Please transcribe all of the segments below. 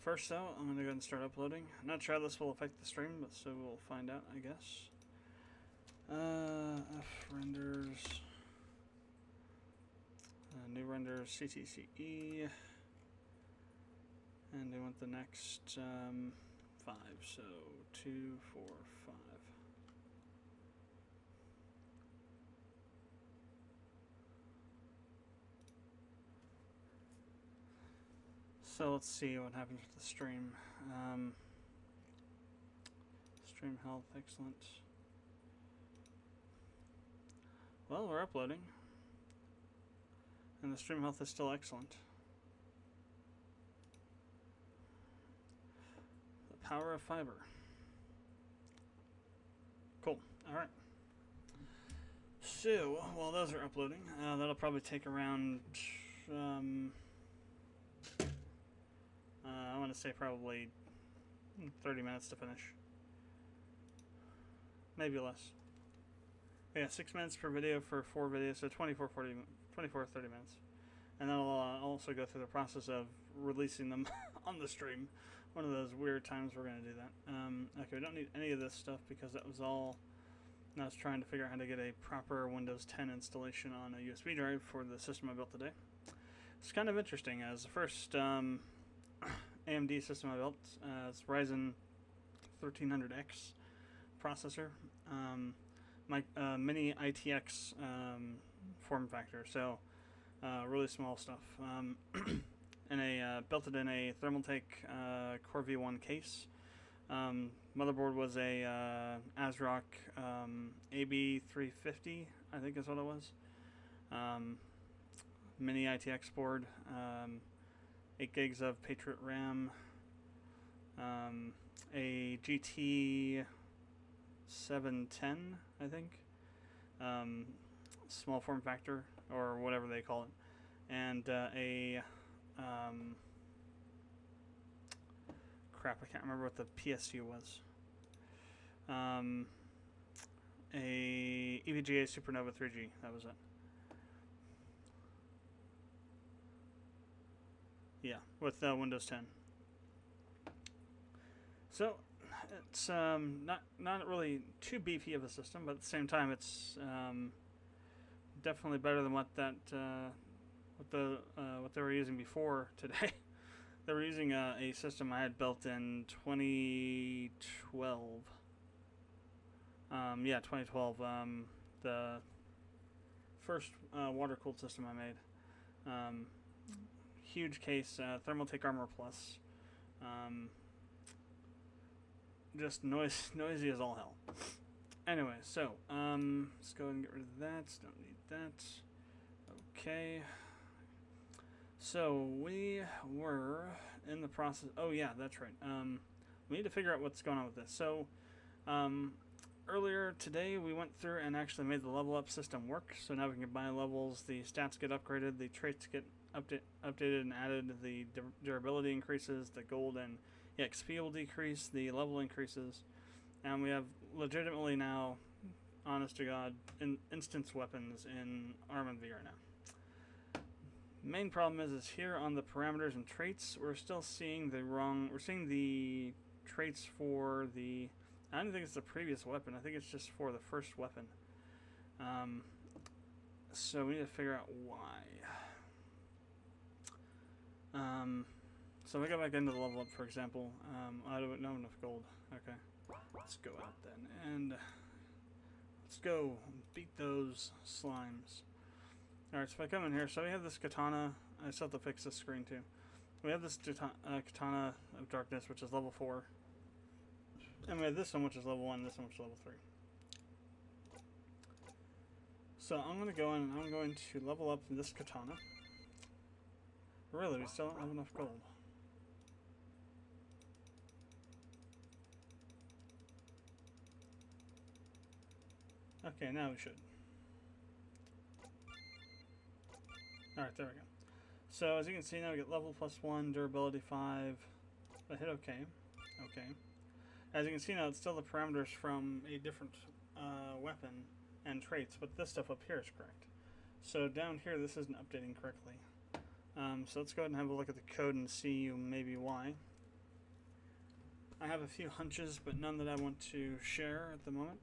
First though, I'm going to go ahead and start uploading. I'm not sure how this will affect the stream, but so we'll find out, I guess. F renders, new renders, CTCE, and they want the next 5, so 2, 4, 5. So let's see what happens with the stream. Stream health, excellent. Well, we're uploading. And the stream health is still excellent. The power of fiber. Cool. Alright. So, while those are uploading, that'll probably take around... I want to say probably 30 minutes to finish. Maybe less. Yeah, 6 minutes per video for 4 videos, so 24, 30 minutes. And then I'll also go through the process of releasing them on the stream. One of those weird times we're going to do that. Okay, we don't need any of this stuff because that was all... I was trying to figure out how to get a proper Windows 10 installation on a USB drive for the system I built today. It's kind of interesting, as the first AMD system I built, it's Ryzen 1300X processor, my mini ITX form factor, so really small stuff. And built it in a Thermaltake Core V1 case. Motherboard was a ASRock AB350, I think is what it was. Mini ITX board, 8 gigs of Patriot RAM, a GT 710, I think, small form factor, or whatever they call it, and crap, I can't remember what the PSU was. A EVGA Supernova 3G, that was it. Yeah, with Windows 10. So it's not really too beefy of a system, but at the same time, it's definitely better than what they were using before today. They were using a system I had built in 2012. Yeah, 2012. The first water-cooled system I made. Huge case, Thermaltake Armor Plus. Just noisy as all hell. Anyway, so let's go ahead and get rid of that. Don't need that. Okay. So we were in the process. Oh yeah, that's right. We need to figure out what's going on with this. So earlier today we went through and actually made the level up system work. So now we can buy levels. The stats get upgraded. The traits get updated and added. The durability increases. The gold and XP will decrease. The level increases. And we have legitimately now, honest to God, instance weapons in ARM and VR now. Main problem is here on the parameters and traits, we're still seeing we're seeing the traits for the, I don't think it's the previous weapon, I think it's just for the first weapon. So we need to figure out why. So we go back into the level up, for example. I don't know enough gold. Okay, let's go out then, and let's go beat those slimes. Alright, so if I come in here, so we have this katana. I still have to fix this screen too. We have this katana of darkness, which is level 4. And we have this one, which is level 1, this one, which is level 3. So I'm going to go in, I'm going to level up this katana. Really, we still don't have enough gold. Okay, now we should. Alright, there we go. So as you can see now we get level +1, durability 5. I hit OK. Okay. As you can see now it's still the parameters from a different weapon and traits, but this stuff up here is correct. So down here this isn't updating correctly. So let's go ahead and have a look at the code and see maybe why. I have a few hunches, but none that I want to share at the moment.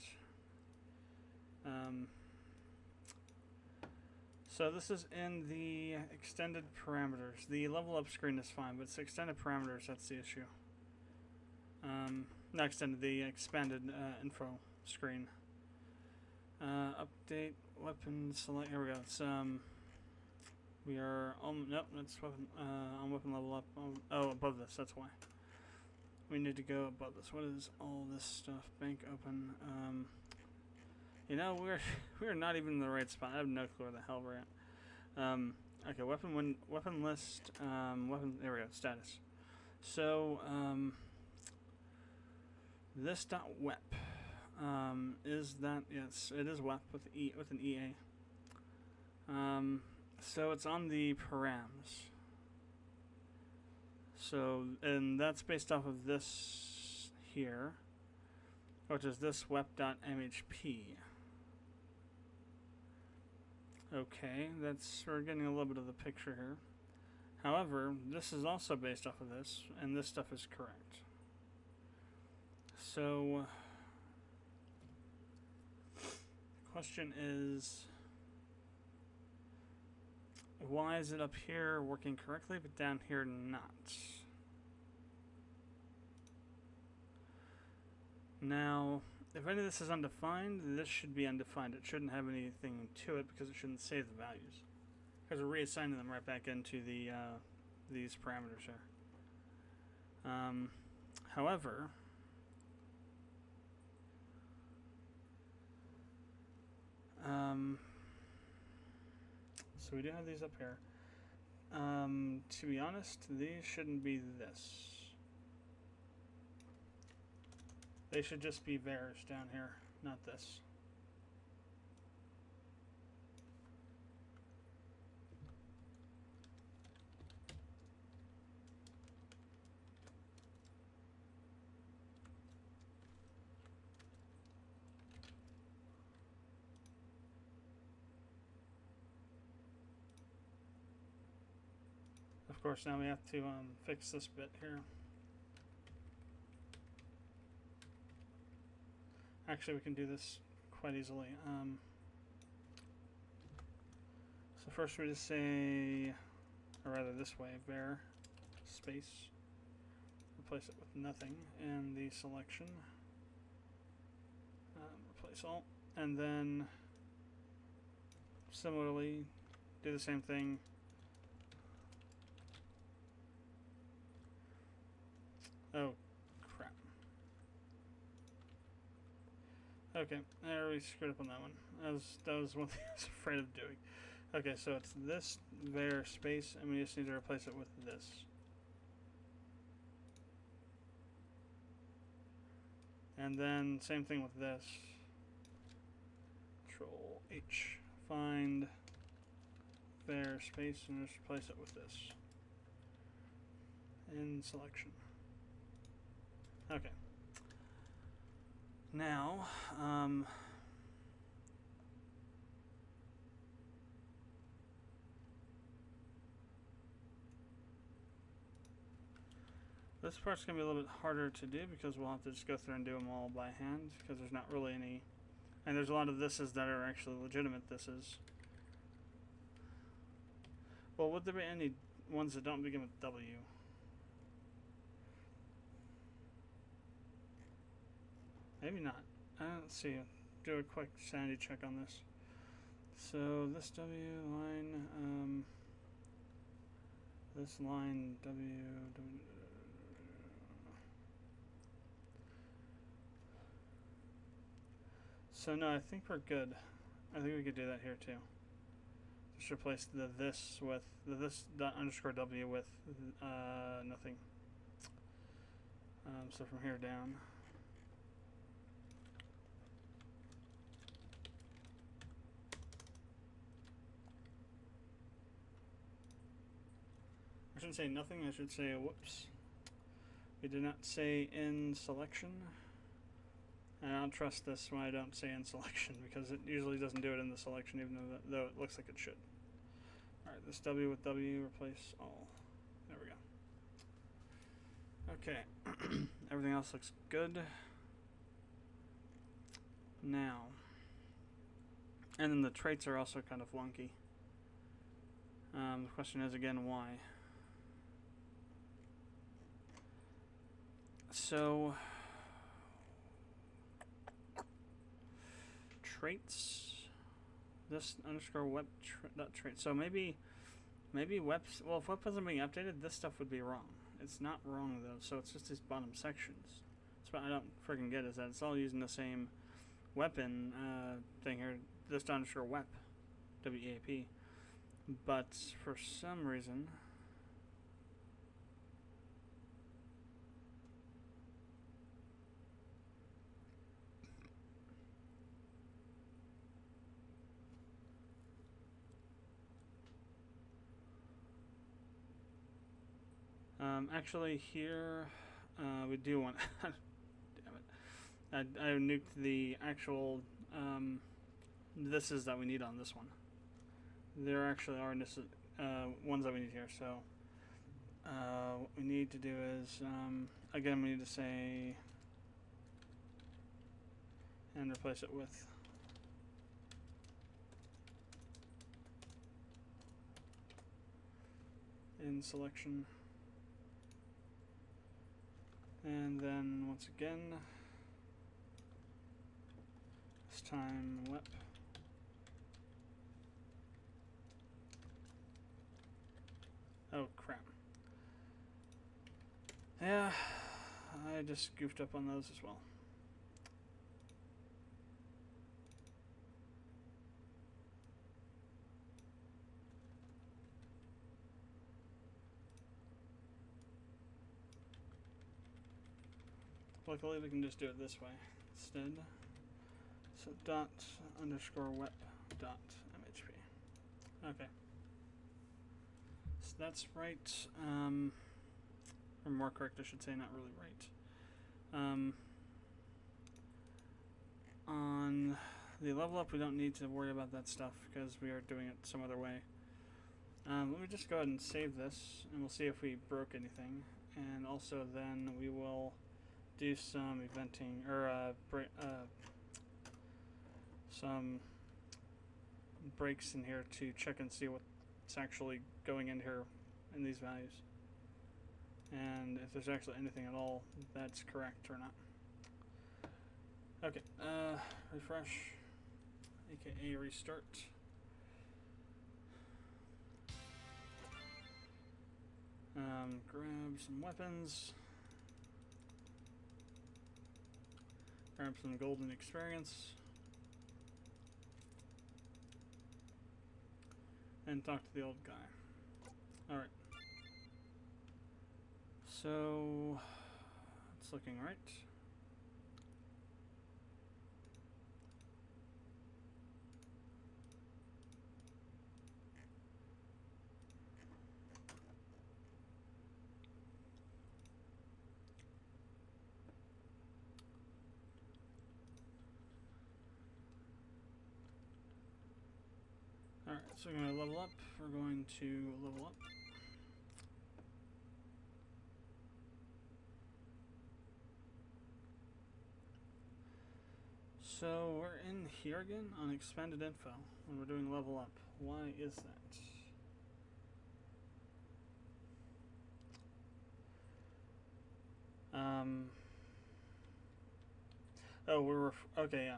So this is in the extended parameters. The level up screen is fine, but it's extended parameters that's the issue. Not extended, the expanded info screen. Update weapon select. Here we go. It's we are on. Nope, that's weapon. On weapon level up. Oh, above this. That's why. We need to go above this. What is all this stuff? Bank open. You know, we're not even in the right spot. I have no clue where the hell we're at. Okay, weapon list. Weapon. There we go. Status. So this dot wep. Is that, yes, it is WEP with an EA. So it's on the params. So, and that's based off of this here, which is this wep.mhp. Okay, we're getting a little bit of the picture here. However, this is also based off of this, and this stuff is correct. So question is, why is it up here working correctly but down here not? Now, if any of this is undefined, this should be undefined. It shouldn't have anything to it because it shouldn't save the values, because we're reassigning them right back into the these parameters here. However, so we do have these up here. To be honest, these shouldn't be this. They should just be theirs down here, not this. Of course, now we have to fix this bit here. Actually, we can do this quite easily. So first we just say, or rather this way, var space, replace it with nothing in the selection, replace all, and then similarly do the same thing. Oh, crap. Okay, I already screwed up on that one. That was one thing I was afraid of doing. Okay, so it's this var space, and we just need to replace it with this. And then same thing with this. Control H, find var space, and just replace it with this in selection. Okay. Now, this part's going to be a little bit harder to do because we'll have to just go through and do them all by hand because there's not really any, and there's a lot of thises that are actually legitimate thises. Well, would there be any ones that don't begin with W? Maybe not. Let's see. Do a quick sanity check on this. So this W line, this line W. So no, I think we're good. I think we could do that here too. Just replace the this with the this dot underscore W with nothing. So from here down. I shouldn't say nothing, I should say whoops. We did not say in selection. And I don't trust this when I don't say in selection because it usually doesn't do it in the selection even though it looks like it should. Alright, this W with W, replace all. There we Okay, everything else looks good. Now, and then the traits are also kind of wonky. The question is again, why? So, traits. This underscore web dot trait. So maybe webs. Well, if web wasn't being updated, this stuff would be wrong. It's not wrong though. So it's just these bottom sections. That's what I don't freaking get is that it's all using the same weapon thing here. This underscore wep, WEAP. But for some reason. Actually, here we do want. Damn it! I nuked the actual this is that we need on this one. There actually are ones that we need here. So what we need to do is again we need to say and replace it with in selection. And then once again, this time wep. Oh crap. Yeah, I just goofed up on those as well. Luckily we can just do it this way instead. So dot underscore wep dot mhp. Okay. So that's right. Or more correct, I should say, not really right. On the level up, we don't need to worry about that stuff because we are doing it some other way. Let me just go ahead and save this, and we'll see if we broke anything. And also then we will do some eventing, or some breaks in here to check and see what's actually going in here in these values. And if there's actually anything at all that's correct or not. Okay, refresh, aka restart. Grab some weapons. Grab some golden experience. And talk to the old guy. Alright. So, it's looking right. Alright, so we're going to level up. We're going to level up. So we're in here again on expanded info when we're doing level up. Why is that? Oh, okay, yeah.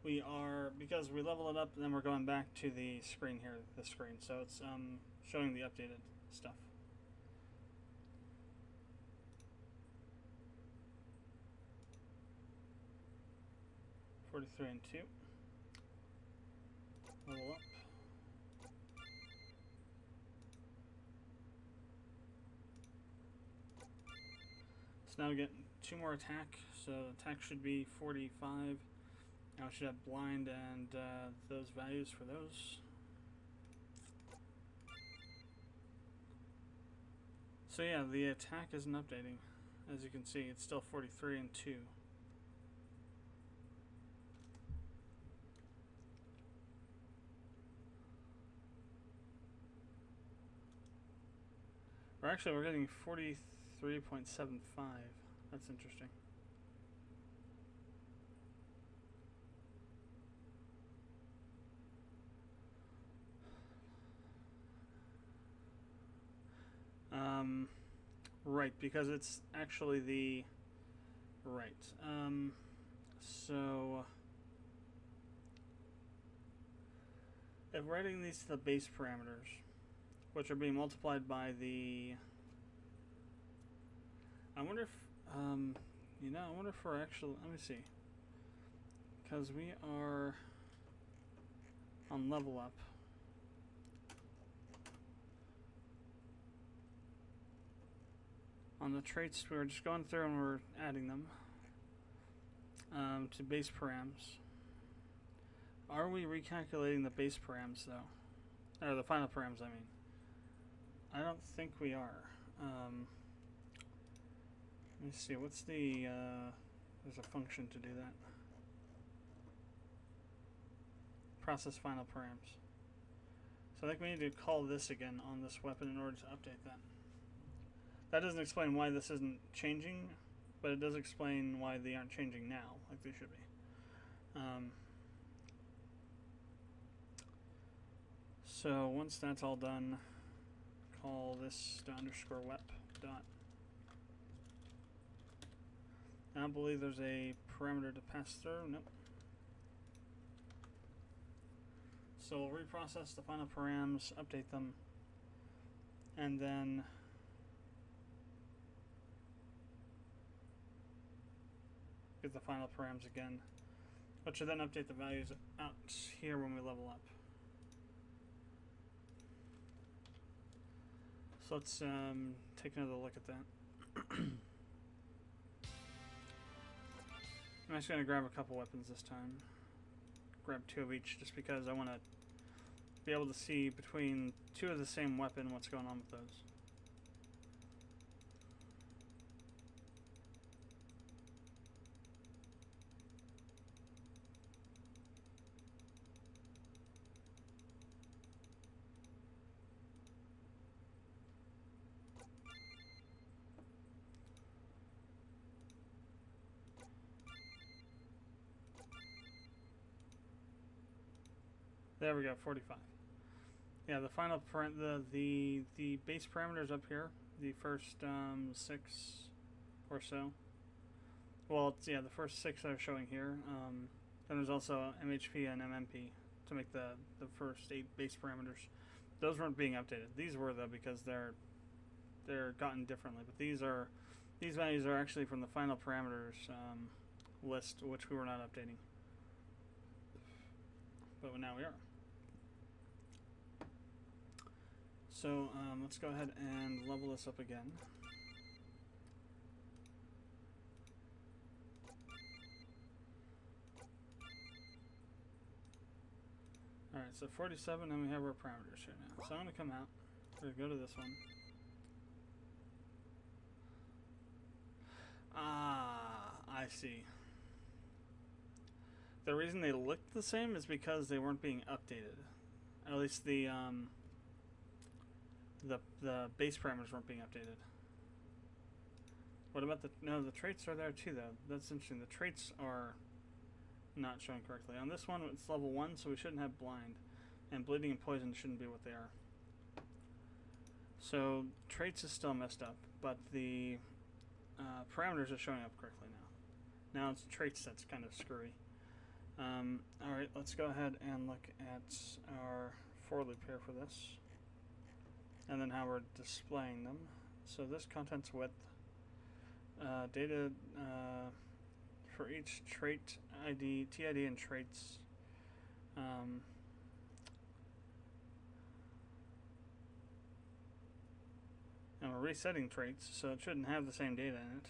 We are, because we level it up and then we're going back to the screen here, the screen. So it's showing the updated stuff. $43 and 2. Level up. So now we get 2 more attack. So attack should be 45. Now we should have blind and those values for those. So yeah, the attack isn't updating. As you can see, it's still 43 and 2. We're getting 43 3.75. That's interesting. Right, because it's actually the... Right. So... if we're adding these to the base parameters, which are being multiplied by the... I wonder if... you know, I wonder if we're actually... Let me see. Because we are on level up. On the traits, we're just going through and we're adding them to base params. Are we recalculating the base params though? Or the final params, I mean. I don't think we are. Let me see, what's the... there's a function to do that. Process final params. So I think we need to call this again on this weapon in order to update that. That doesn't explain why this isn't changing, but it does explain why they aren't changing now, like they should be. So once that's all done, call this to underscore wep dot. I don't believe there's a parameter to pass through. Nope. So we'll reprocess the final params, update them, and then get the final params again, which should then update the values out here when we level up. So let's take another look at that. I'm actually going to grab a couple weapons this time. Grab 2 of each just because I want to be able to see between 2 of the same weapon what's going on with those. There we go, 45. Yeah, the final the base parameters up here, the first 6 or so. Well, it's, yeah, the first 6 I'm showing here. Then there's also MHP and MMP to make the first 8 base parameters. Those weren't being updated. These were though because they're gotten differently. But these values are actually from the final parameters list, which we were not updating. But now we are. So let's go ahead and level this up again. Alright, so 47, and we have our parameters here now. So I'm going to come out. We're going to go to this one. Ah, I see. The reason they looked the same is because they weren't being updated. At least the base parameters weren't being updated. What about the... No, the traits are there too, though. That's interesting. The traits are not showing correctly. On this one, it's level 1, so we shouldn't have blind. And bleeding and poison shouldn't be what they are. So, traits is still messed up, but the parameters are showing up correctly now. Now it's traits that's kind of screwy. Alright, let's go ahead and look at our for loop here for this. And then how we're displaying them. So this contents width, data for each trait ID, TID and traits. And we're resetting traits, so it shouldn't have the same data in it.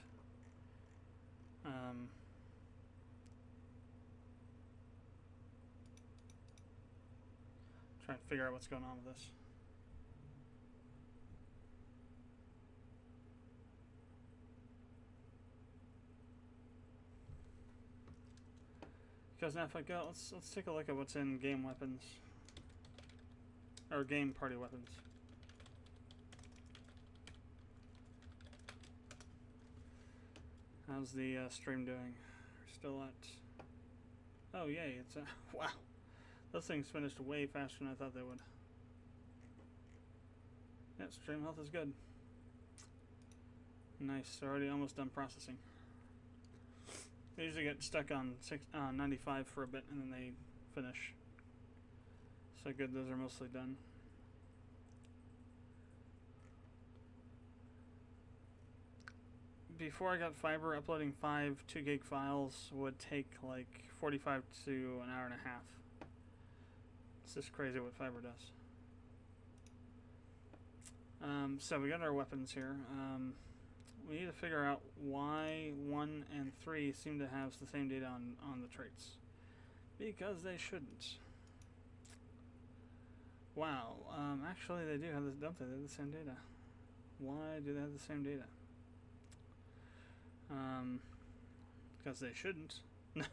Trying to figure out what's going on with this. Because now if I go, let's take a look at what's in game weapons. Or game party weapons. how's the stream doing? We're still at... Oh, yay, it's... wow. Those things finished way faster than I thought they would. Yeah, stream health is good. Nice, already almost done processing. They usually get stuck on 95 for a bit and then they finish. So good, those are mostly done. Before I got fiber, uploading 5 2 gig files would take like 45 to an hour and a half. It's just crazy what fiber does. So we got our weapons here. We need to figure out why 1 and 3 seem to have the same data on the traits. Because they shouldn't. Wow. Actually, they do have this. Don't they? They have the same data. Why do they have the same data? Because they shouldn't. Yeah,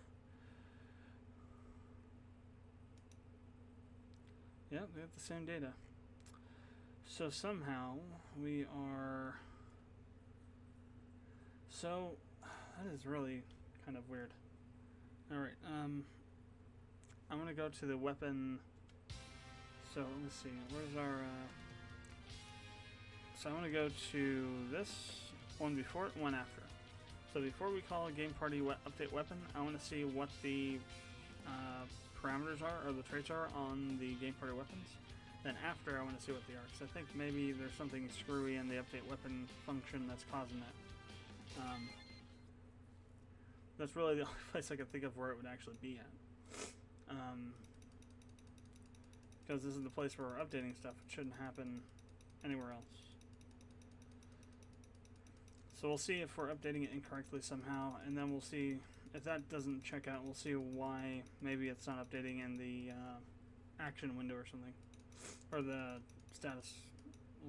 they have the same data. So somehow we are... So, that is really kind of weird. Alright, I'm going to go to the weapon... So, let's see, where's our... So I want to go to this, one before, one after. So before we call a game party update weapon, I want to see what the parameters are, or the traits are on the game party weapons. Then after, I want to see what they are, because I think maybe there's something screwy in the update weapon function that's causing that. That's really the only place I can think of where it would actually be at. Because this is the place where we're updating stuff. It shouldn't happen anywhere else. So we'll see if we're updating it incorrectly somehow, and then we'll see if that doesn't check out. We'll see why maybe it's not updating in the action window or something, or the status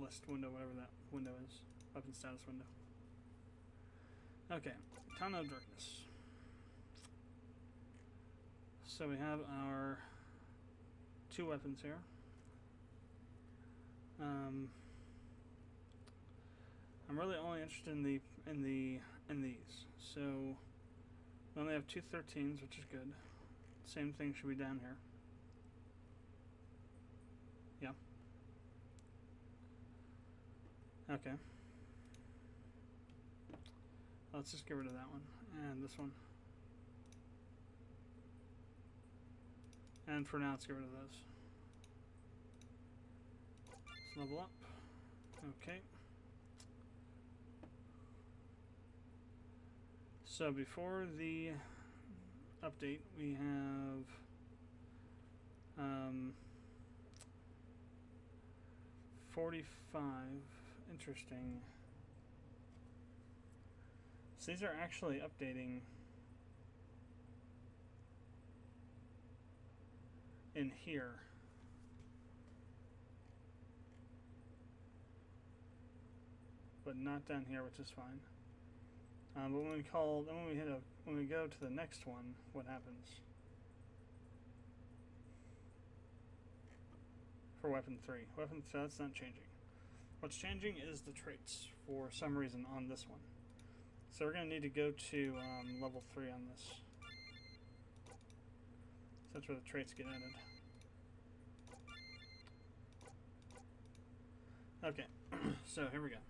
list window, whatever that window is, weapon status window. Okay, Town of Darkness. So we have our 2 weapons here. I'm really only interested in these. So we only have 2 13s, which is good. Same thing should be down here. Yeah. Okay. Let's just get rid of that one and this one. And for now, let's get rid of those. Let's level up. Okay. So before the update, we have 45. Interesting. So these are actually updating in here. But not down here, which is fine. But when we go to the next one, what happens? For weapon 3. Weapon 3, that's not changing. What's changing is the traits for some reason on this one. So we're going to need to go to level 3 on this. So that's where the traits get added. Okay, so here we go.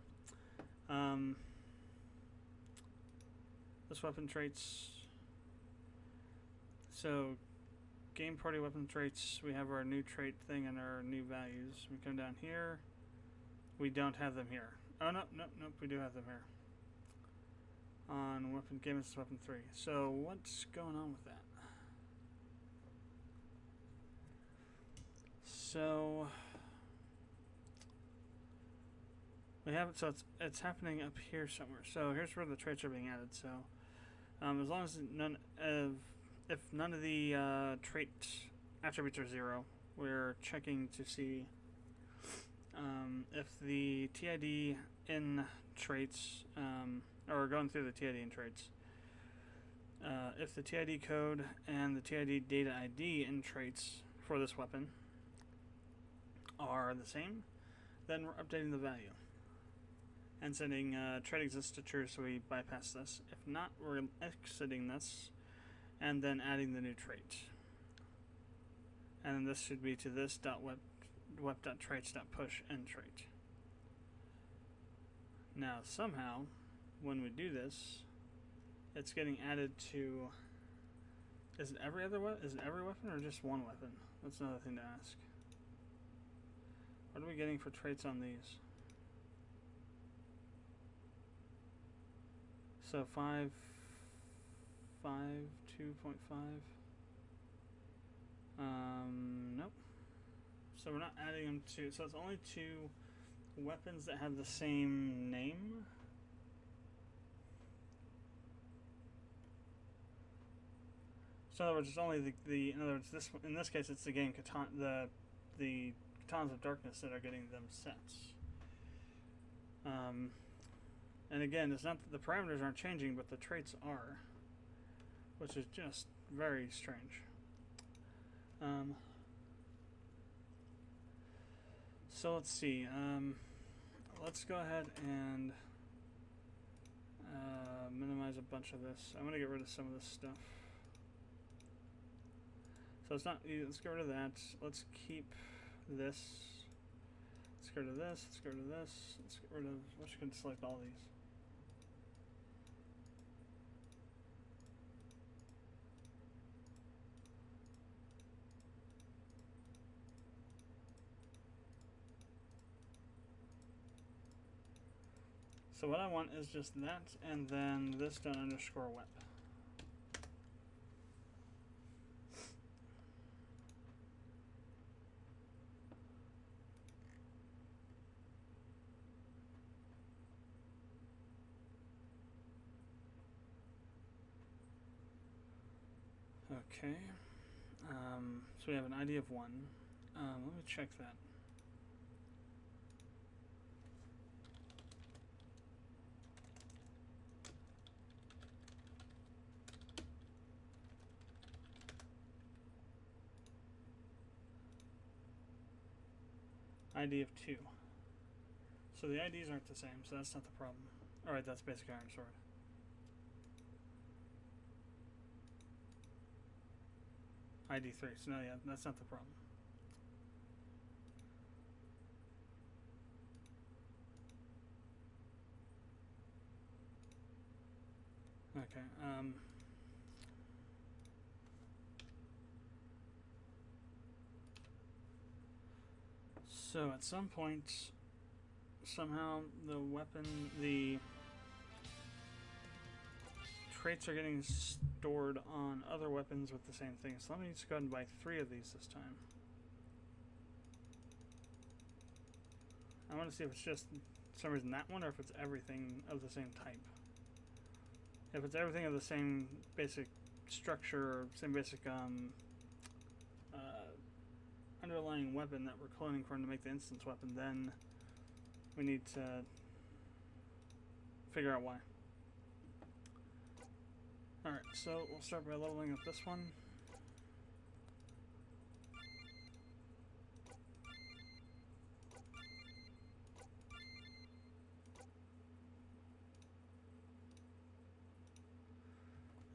This weapon traits. So, game party weapon traits, we have our new trait thing and our new values. We come down here. We don't have them here. Oh, no, we do have them here. On weapon game, it's weapon 3. So, what's going on with that? So, we have it, so it's happening up here somewhere. So here's where the traits are being added. So as long as if none of the trait attributes are 0, we're checking to see if the TID in traits, or going through the TID in traits, if the TID code and the TID data ID in traits for this weapon are the same, then we're updating the value. and setting trait exists to true, so we bypass this. If not, we're exiting this and then adding the new trait. And then this should be to this web.traits.push end trait. Now somehow, when we do this, it's getting added to. Is it every other weapon? Is it every weapon or just one weapon? That's another thing to ask. What are we getting for traits on these? So 5, 2.5. Nope. So we're not adding them to. So it's only 2 weapons that have the same name. So in other words, it's only the in other words, in this case, it's the game the Katanas of Darkness that are getting them sets. And again, it's not that the parameters aren't changing, but the traits are, which is just very strange. So let's see. Let's go ahead and minimize a bunch of this. I'm gonna get rid of some of this stuff. So it's not. Let's get rid of that. Let's keep this. Let's get rid of this. Let's get rid of this. Let's get rid of. Well, you can select all these. So what I want is just that, and then this done underscore web. Okay, so we have an ID of 1. Let me check that. ID of 2. So the IDs aren't the same, so that's not the problem. Alright, that's basic iron sword. ID 3, so no, yeah, that's not the problem. Okay, so at some point, somehow the traits are getting stored on other weapons with the same thing. So let me just go ahead and buy 3 of these this time. I want to see if it's just for some reason that one, or if it's everything of the same type. If it's everything of the same basic structure, or same basic underlying weapon that we're cloning from to make the instance weapon, then we need to figure out why. Alright, so we'll start by leveling up this one.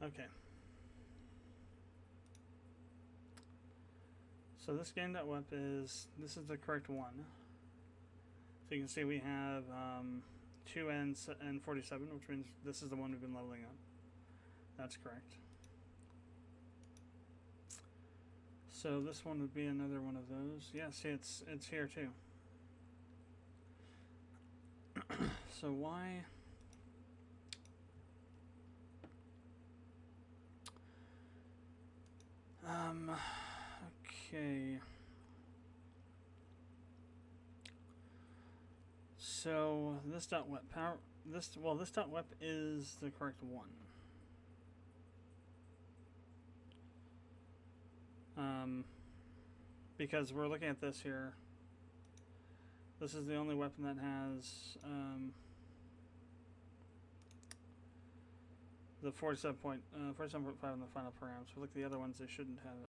Okay. So this game.web this is the correct one. So you can see we have 2 and 47, which means this is the one we've been leveling up. That's correct. So this one would be another one of those. Yeah, see, it's here too. So why? Okay. So this .web power this .web is the correct one. Because we're looking at this here. This is the only weapon that has the 47.5 in the final params. We look at the other ones; they shouldn't have